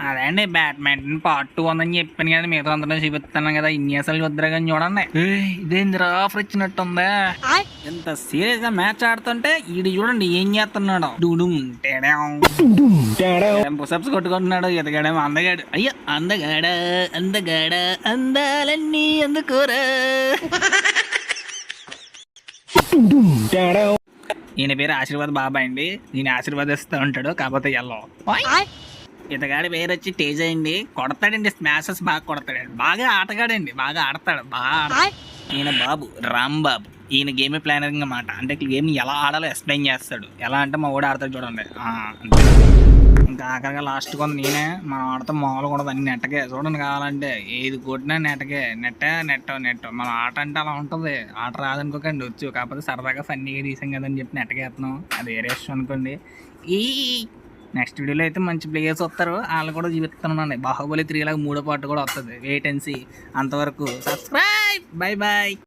అదే అండి badminton part 2 ఉందని చెప్పాను కదా, మిగతా అందరూ చూపిస్తాను కదా, ఇన్ని అసలు వద్దరగాని చూడండి. ఇదేంది ఆఫర్ ఇచ్చినట్టుందా? ఇంత సీరియస్ గా మ్యాచ్ ఆడుతుంటే ఈడు చూడండి ఏం చేస్తున్నాడు. పుషప్స్ కొట్టుకుంటున్నాడు. ఎదగాడేమో అందగాడు. అయ్యో అందగాడ అందగాడ అందాలన్నీ అందుకోరా. ఈయన పేరు ఆశీర్వాద్ బాబా అండి. నేను ఆశీర్వాదిస్తూ ఉంటాడు, కాకపోతే ఎల్లో. ఇతగాడి పేరు వచ్చి తేజ అండి. కొడతాడండి, స్మాషెస్ బాగా కొడతాడండి, బాగా ఆటగాడండి, బాగా ఆడతాడు బాగా. ఈయన బాబు రాంబాబు. ఈయన గేమ్ ప్లానర్ అన్నమాట. అంటే గేమ్ ఎలా ఆడాలో ఎక్స్ప్లెయిన్ చేస్తాడు. ఎలా అంటే మా ఓడి ఆడతాడు చూడండి. ఇంకా ఆఖరిగా లాస్ట్ కొంత నేనే. మనం ఆడతాం మామూలుగా ఉండదు, అన్ని నెట్టకే చూడండి. కావాలంటే ఏది కొట్టినా నెట్టకే, నెట్ట మన ఆట అంటే అలా ఉంటుంది. ఆట రాదనుకోకండి, వచ్చు. కాకపోతే సరదాగా ఫన్నీగా తీసాం కదని చెప్పి నెట్టకేస్తున్నాం, అది వేరే విషయం అనుకోండి. ఈ నెక్స్ట్ వీడియోలో అయితే మంచి ప్లేయర్స్ వస్తారు, వాళ్ళు కూడా చూపిస్తున్నానండి. బాహుబలి 3 లాగా 3వ పార్ట్ కూడా వస్తుంది. Wait and see. అంతవరకు సబ్స్క్రైబ్. Bye bye.